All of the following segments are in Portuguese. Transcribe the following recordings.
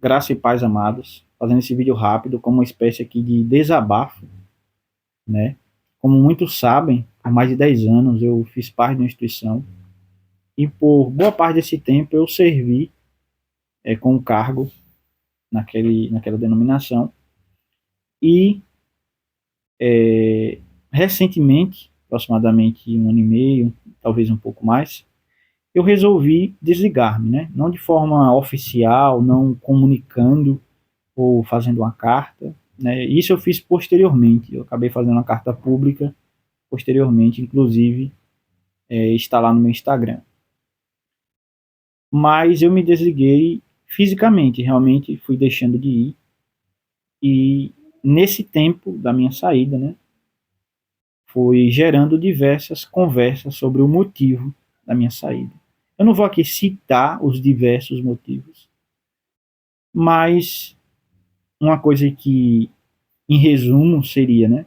Graça e paz, amados, fazendo esse vídeo rápido como uma espécie aqui de desabafo, né? Como muitos sabem, há mais de 10 anos eu fiz parte de uma instituição e por boa parte desse tempo eu servi com cargo naquela denominação e recentemente, aproximadamente um ano e meio, talvez um pouco mais, eu resolvi desligar-me, né? Não de forma oficial, não comunicando ou fazendo uma carta, né? Isso eu fiz posteriormente, eu acabei fazendo uma carta pública posteriormente, inclusive está lá no meu Instagram. Mas eu me desliguei fisicamente, realmente fui deixando de ir, e nesse tempo da minha saída, né, foi gerando diversas conversas sobre o motivo da minha saída. Eu não vou aqui citar os diversos motivos, mas uma coisa que, em resumo, seria, né,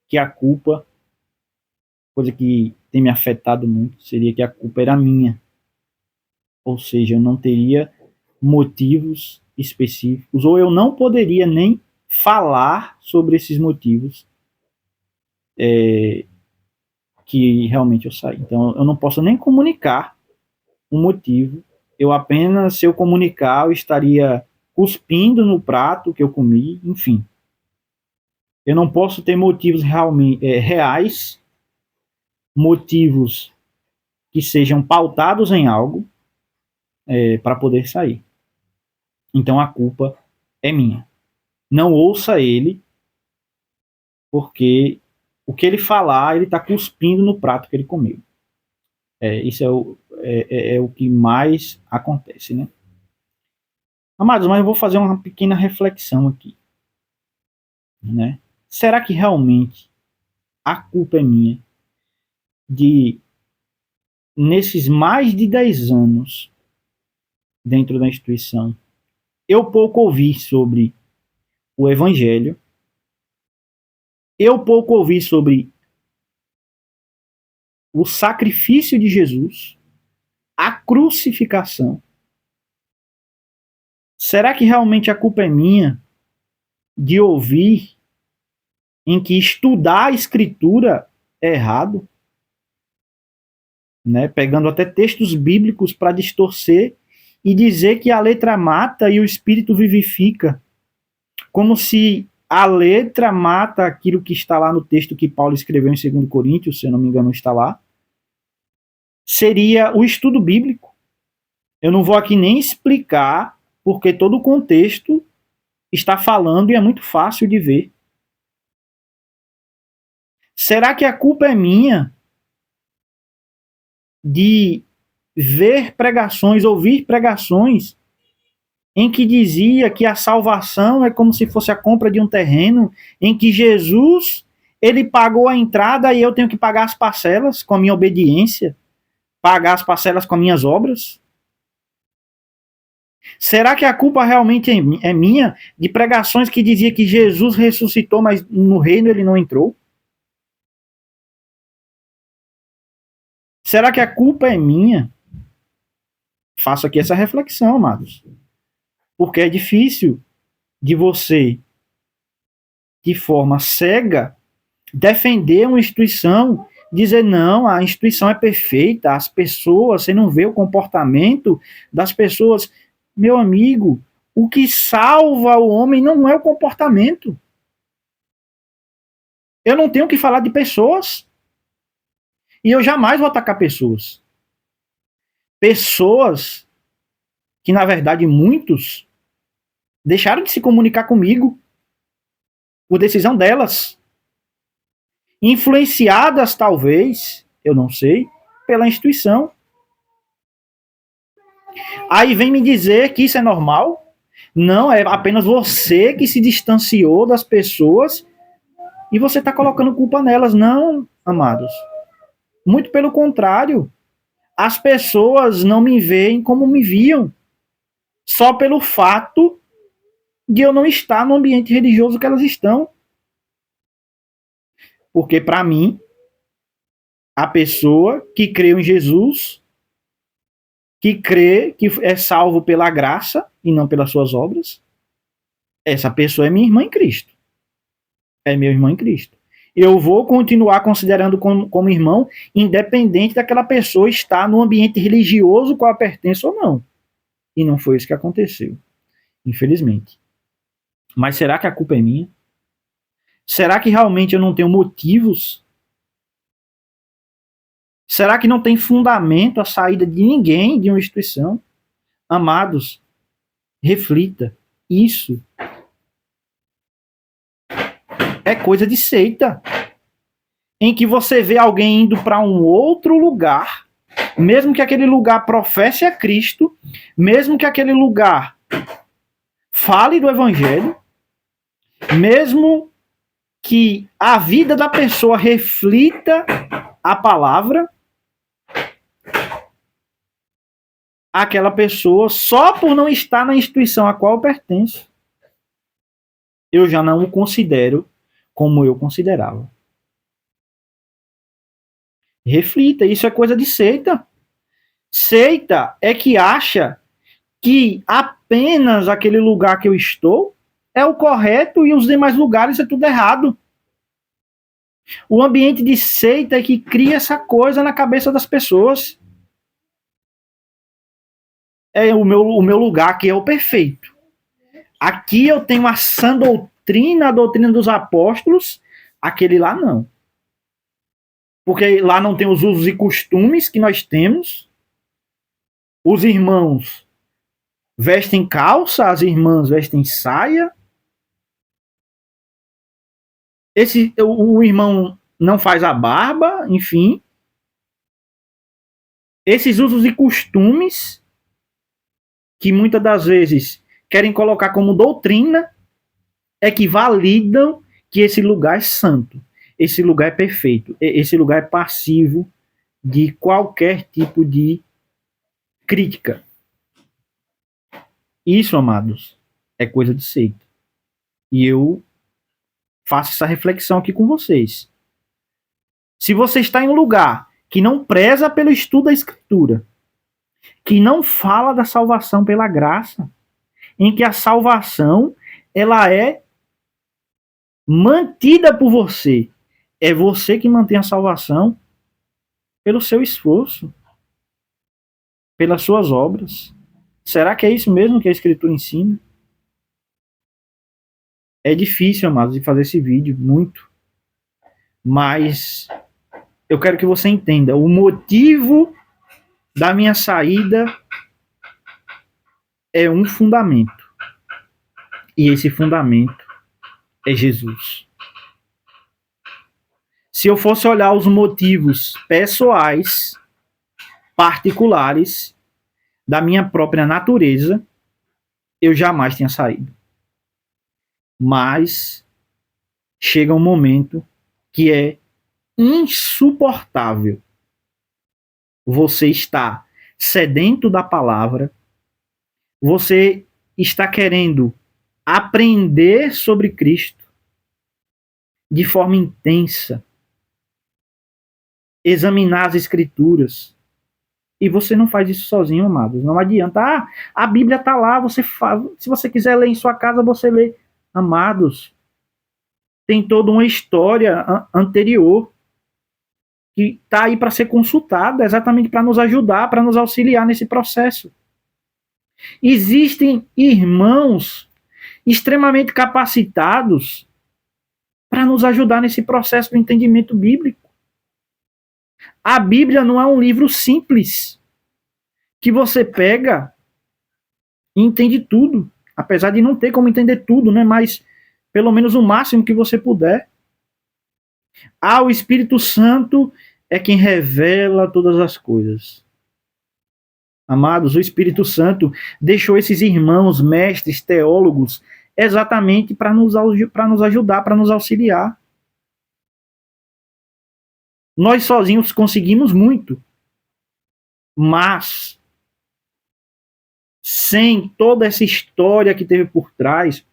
que a culpa, coisa que tem me afetado muito, seria que a culpa era minha. Ou seja, eu não teria motivos específicos, ou eu não poderia nem falar sobre esses motivos que realmente eu saí. Então, eu não posso nem comunicar um motivo. Eu apenas, se eu comunicar, eu estaria cuspindo no prato que eu comi, enfim. Eu não posso ter motivos realmente reais, motivos que sejam pautados em algo para poder sair. Então a culpa é minha. Não ouça ele, porque o que ele falar, ele está cuspindo no prato que ele comeu. Isso é o que mais acontece, né? Amados, mas eu vou fazer uma pequena reflexão aqui, né? Será que realmente a culpa é minha de, nesses mais de 10 anos dentro da instituição, eu pouco ouvi sobre o Evangelho, eu pouco ouvi sobre o sacrifício de Jesus, a crucificação? Será que realmente a culpa é minha de ouvir em que estudar a escritura é errado, né? Pegando até textos bíblicos para distorcer e dizer que a letra mata e o espírito vivifica, como se a letra mata aquilo que está lá no texto que Paulo escreveu em 2 Coríntios, se eu não me engano está lá, seria o estudo bíblico. Eu não vou aqui nem explicar, porque todo o contexto está falando e é muito fácil de ver. Será que a culpa é minha de ver pregações, ouvir pregações em que dizia que a salvação é como se fosse a compra de um terreno, em que Jesus, ele pagou a entrada e eu tenho que pagar as parcelas com a minha obediência, pagar as parcelas com as minhas obras? Será que a culpa realmente é minha de pregações que dizia que Jesus ressuscitou, mas no reino ele não entrou? Será que a culpa é minha? Faço aqui essa reflexão, amados. Porque é difícil de você, de forma cega, defender uma instituição, dizer não, a instituição é perfeita, as pessoas, você não vê o comportamento das pessoas. Meu amigo, o que salva o homem não é o comportamento. Eu não tenho que falar de pessoas. E eu jamais vou atacar pessoas. Pessoas que, na verdade, muitos deixaram de se comunicar comigo por decisão delas. Influenciadas, talvez, eu não sei, pela instituição. Aí vem me dizer que isso é normal? Não, é apenas você que se distanciou das pessoas e você está colocando culpa nelas. Não, amados. Muito pelo contrário. As pessoas não me veem como me viam, só pelo fato de eu não estar no ambiente religioso que elas estão. Porque, para mim, a pessoa que creu em Jesus que crê que é salvo pela graça e não pelas suas obras, essa pessoa é minha irmã em Cristo. É meu irmão em Cristo. Eu vou continuar considerando como irmão, independente daquela pessoa estar no ambiente religioso qual pertence ou não. E não foi isso que aconteceu, infelizmente. Mas será que a culpa é minha? Será que realmente eu não tenho motivos? Será que não tem fundamento a saída de ninguém de uma instituição? Amados, reflita. Isso é coisa de seita, em que você vê alguém indo para um outro lugar, mesmo que aquele lugar professe a Cristo, mesmo que aquele lugar fale do Evangelho, mesmo que a vida da pessoa reflita a palavra, aquela pessoa, só por não estar na instituição a qual eu pertenço, eu já não o considero como eu considerava. Reflita, isso é coisa de seita. Seita é que acha que apenas aquele lugar que eu estou é o correto e os demais lugares é tudo errado. O ambiente de seita é que cria essa coisa na cabeça das pessoas. É o meu lugar aqui é o perfeito. Aqui eu tenho a sã doutrina, a doutrina dos apóstolos, aquele lá não. Porque lá não tem os usos e costumes que nós temos. Os irmãos vestem calça, as irmãs vestem saia. O irmão não faz a barba, enfim. Esses usos e costumes que muitas das vezes querem colocar como doutrina é que validam que esse lugar é santo, esse lugar é perfeito, esse lugar é passivo de qualquer tipo de crítica. Isso, amados, é coisa de seita. E eu faço essa reflexão aqui com vocês. Se você está em um lugar que não preza pelo estudo da Escritura, que não fala da salvação pela graça, em que a salvação ela é mantida por você, é você que mantém a salvação pelo seu esforço, pelas suas obras. Será que é isso mesmo que a Escritura ensina? É difícil, amados, de fazer esse vídeo, muito. Mas eu quero que você entenda o motivo da minha saída é um fundamento. E esse fundamento é Jesus. Se eu fosse olhar os motivos pessoais, particulares, da minha própria natureza, eu jamais tinha saído. Mas chega um momento que é insuportável você estar sedento da palavra, você está querendo aprender sobre Cristo de forma intensa, examinar as Escrituras, e você não faz isso sozinho, amados. Não adianta. A Bíblia está lá, você faz. Se você quiser ler em sua casa, você lê. Amados, tem toda uma história anterior que está aí para ser consultada, exatamente para nos ajudar, para nos auxiliar nesse processo. Existem irmãos extremamente capacitados para nos ajudar nesse processo do entendimento bíblico. A Bíblia não é um livro simples que você pega e entende tudo, apesar de não ter como entender tudo, né? Mas pelo menos o máximo que você puder. O Espírito Santo é quem revela todas as coisas. Amados, o Espírito Santo deixou esses irmãos, mestres, teólogos, exatamente para nos ajudar, para nos auxiliar. Nós sozinhos conseguimos muito, mas sem toda essa história que teve por trás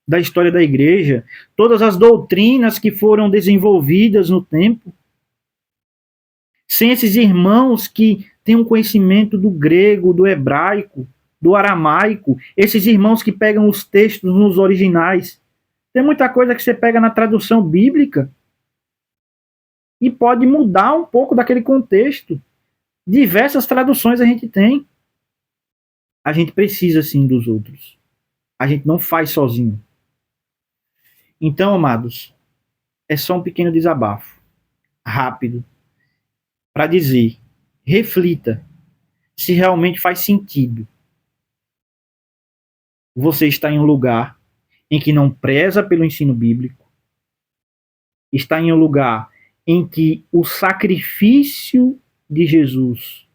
da história da igreja, todas as doutrinas que foram desenvolvidas no tempo, sem esses irmãos que tem um conhecimento do grego, do hebraico, do aramaico, esses irmãos que pegam os textos nos originais. Tem muita coisa que você pega na tradução bíblica e pode mudar um pouco daquele contexto. Diversas traduções a gente tem. A gente precisa, sim, dos outros. A gente não faz sozinho. Então, amados, é só um pequeno desabafo, rápido, para dizer, reflita se realmente faz sentido você estar em um lugar em que não preza pelo ensino bíblico, está em um lugar em que o sacrifício de Jesus,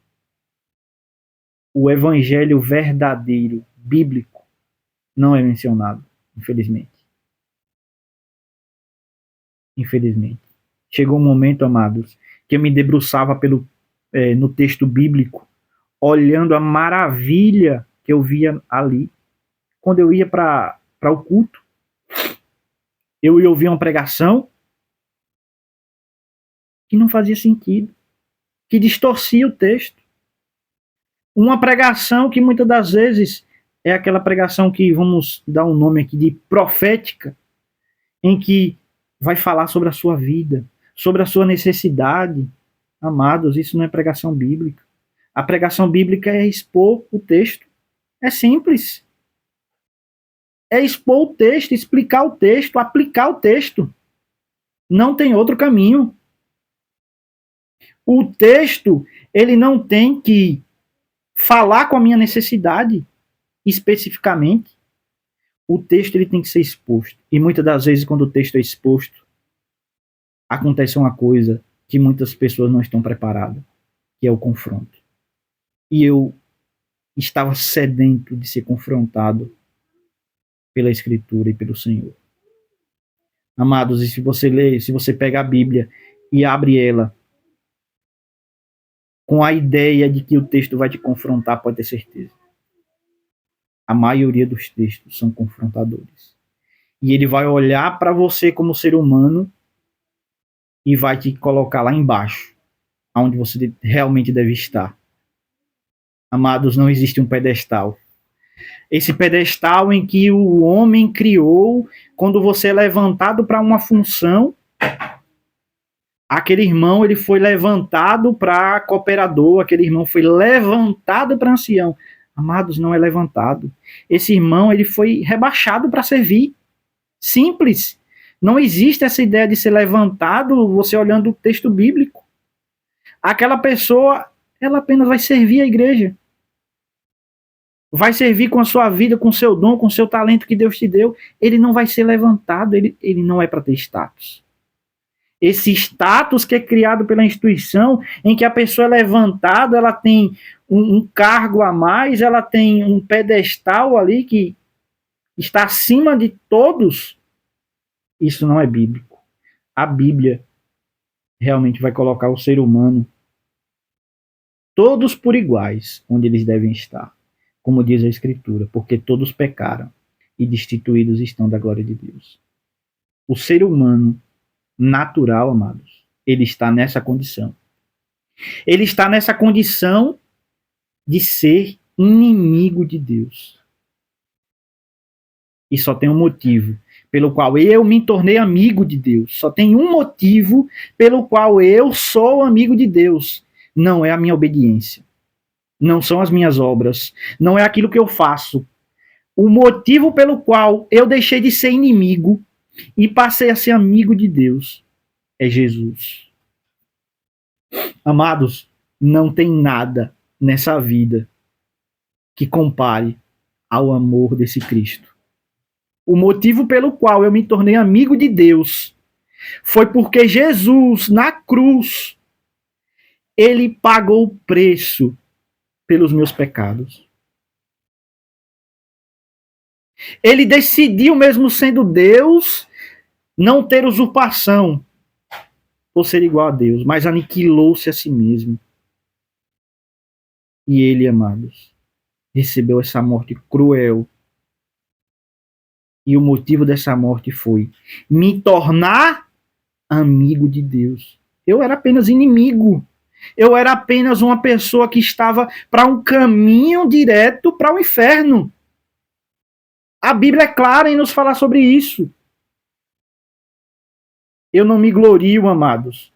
o evangelho verdadeiro, bíblico, não é mencionado, infelizmente. Infelizmente. Chegou um momento, amados, que eu me debruçava no texto bíblico, olhando a maravilha que eu via ali. Quando eu ia para o culto, eu ia ouvir uma pregação que não fazia sentido, que distorcia o texto. Uma pregação que muitas das vezes é aquela pregação que vamos dar um nome aqui de profética, em que vai falar sobre a sua vida, sobre a sua necessidade. Amados, isso não é pregação bíblica. A pregação bíblica é expor o texto. É simples. É expor o texto, explicar o texto, aplicar o texto. Não tem outro caminho. O texto, ele não tem que falar com a minha necessidade especificamente. O texto, ele tem que ser exposto. E muitas das vezes, quando o texto é exposto, acontece uma coisa que muitas pessoas não estão preparadas, que é o confronto. E eu estava sedento de ser confrontado pela Escritura e pelo Senhor. Amados, e se você lê, se você pega a Bíblia e abre ela com a ideia de que o texto vai te confrontar, pode ter certeza. A maioria dos textos são confrontadores. E ele vai olhar para você como ser humano e vai te colocar lá embaixo, onde você realmente deve estar. Amados, não existe um pedestal. Esse pedestal em que o homem criou, quando você é levantado para uma função, aquele irmão ele foi levantado para cooperador, aquele irmão foi levantado para ancião. Amados, não é levantado. Esse irmão ele foi rebaixado para servir. Simples. Não existe essa ideia de ser levantado você olhando o texto bíblico. Aquela pessoa, ela apenas vai servir a igreja. Vai servir com a sua vida, com o seu dom, com o seu talento que Deus te deu. Ele não vai ser levantado, ele não é para ter status. Esse status que é criado pela instituição, em que a pessoa é levantada, ela tem um cargo a mais, ela tem um pedestal ali que está acima de todos, isso não é bíblico. A Bíblia realmente vai colocar o ser humano todos por iguais, onde eles devem estar, como diz a Escritura, porque todos pecaram e destituídos estão da glória de Deus. O ser humano natural, amados, ele está nessa condição. Ele está nessa condição de ser inimigo de Deus. E só tem um motivo pelo qual eu me tornei amigo de Deus. Só tem um motivo pelo qual eu sou amigo de Deus. Não é a minha obediência. Não são as minhas obras. Não é aquilo que eu faço. O motivo pelo qual eu deixei de ser inimigo e passei a ser amigo de Deus é Jesus. Amados, não tem nada nessa vida que compare ao amor desse Cristo. O motivo pelo qual eu me tornei amigo de Deus foi porque Jesus, na cruz, ele pagou o preço pelos meus pecados. Ele decidiu, mesmo sendo Deus, não ter usurpação por ser igual a Deus, mas aniquilou-se a si mesmo. E ele, amados, recebeu essa morte cruel. E o motivo dessa morte foi me tornar amigo de Deus. Eu era apenas inimigo. Eu era apenas uma pessoa que estava para um caminho direto para o inferno. A Bíblia é clara em nos falar sobre isso. Eu não me glorio, amados,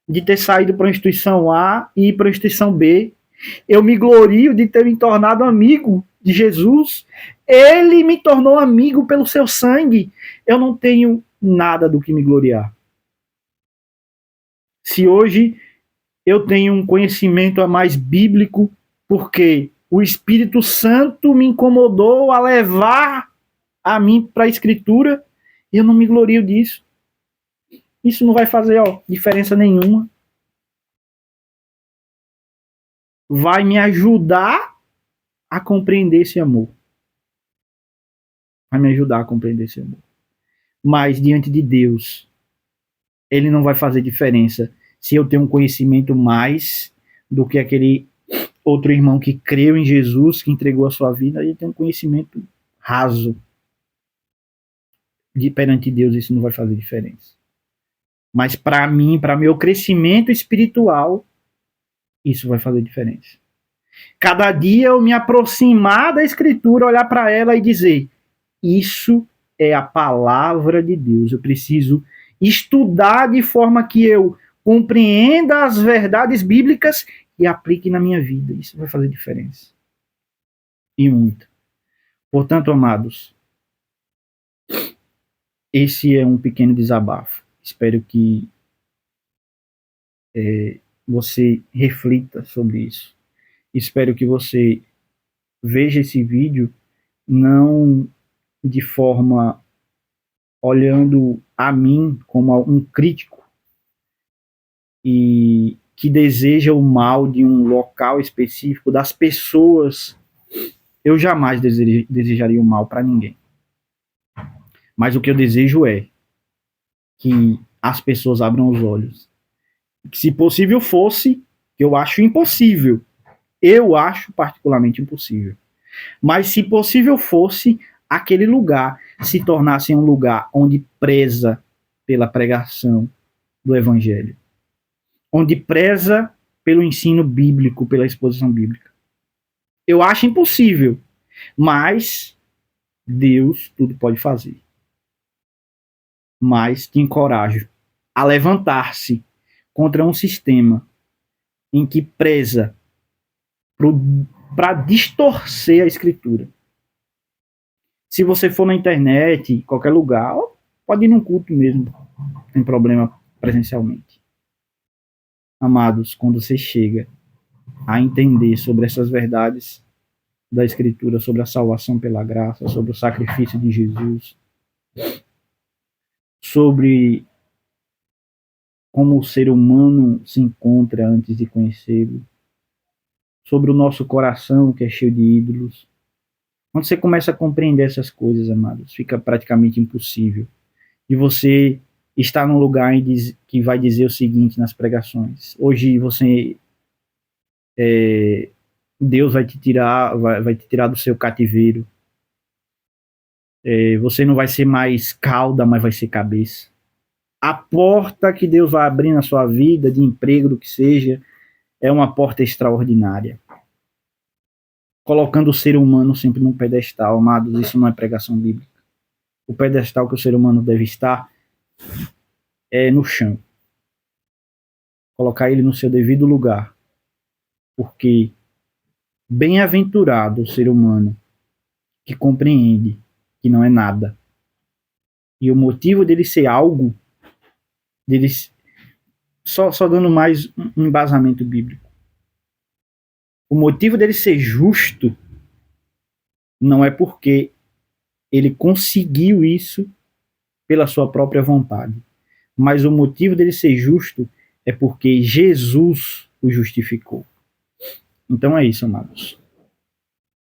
de ter saído para a instituição A e ir para a instituição B. Eu me glorio de ter me tornado amigo de Jesus. Ele me tornou amigo pelo seu sangue. Eu não tenho nada do que me gloriar. Se hoje eu tenho um conhecimento a mais bíblico, porque o Espírito Santo me incomodou a levar a mim para a Escritura, eu não me glorio disso. Isso não vai fazer diferença nenhuma. Vai me ajudar a compreender esse amor. Vai me ajudar a compreender esse amor. Mas diante de Deus, ele não vai fazer diferença se eu tenho um conhecimento mais do que aquele outro irmão que creu em Jesus, que entregou a sua vida, ele tem um conhecimento raso. Perante Deus, isso não vai fazer diferença. Mas para mim, para meu crescimento espiritual, isso vai fazer diferença. Cada dia eu me aproximar da Escritura, olhar para ela e dizer: isso é a palavra de Deus. Eu preciso estudar de forma que eu compreenda as verdades bíblicas e aplique na minha vida. Isso vai fazer diferença. E muito. Portanto, amados, esse é um pequeno desabafo. Espero que você reflita sobre isso. Espero que você veja esse vídeo não de forma olhando a mim como um crítico e que deseja o mal de um local específico, das pessoas. Eu jamais desejaria o mal para ninguém. Mas o que eu desejo é que as pessoas abram os olhos. Que, se possível fosse, eu acho impossível. Eu acho particularmente impossível. Mas se possível fosse, aquele lugar se tornasse um lugar onde preza pela pregação do Evangelho. Onde preza pelo ensino bíblico, pela exposição bíblica. Eu acho impossível, mas Deus tudo pode fazer. Mas te encorajo a levantar-se contra um sistema em que preza para distorcer a Escritura. Se você for na internet, qualquer lugar, pode ir num culto mesmo, não tem problema presencialmente. Amados, quando você chega a entender sobre essas verdades da Escritura, sobre a salvação pela graça, sobre o sacrifício de Jesus, sobre como o ser humano se encontra antes de conhecê-lo, sobre o nosso coração que é cheio de ídolos. Quando você começa a compreender essas coisas, amados, fica praticamente impossível de você estar num lugar que vai dizer o seguinte nas pregações: hoje você Deus vai te tirar do seu cativeiro. Você não vai ser mais cauda, mas vai ser cabeça. A porta que Deus vai abrir na sua vida, de emprego, do que seja, é uma porta extraordinária. Colocando o ser humano sempre num pedestal, amados, isso não é pregação bíblica. O pedestal que o ser humano deve estar é no chão. Colocar ele no seu devido lugar. Porque bem-aventurado o ser humano que compreende que não é nada. E o motivo dele ser algo, só dando mais um embasamento bíblico. O motivo dele ser justo não é porque ele conseguiu isso pela sua própria vontade, mas o motivo dele ser justo é porque Jesus o justificou. Então é isso, amados.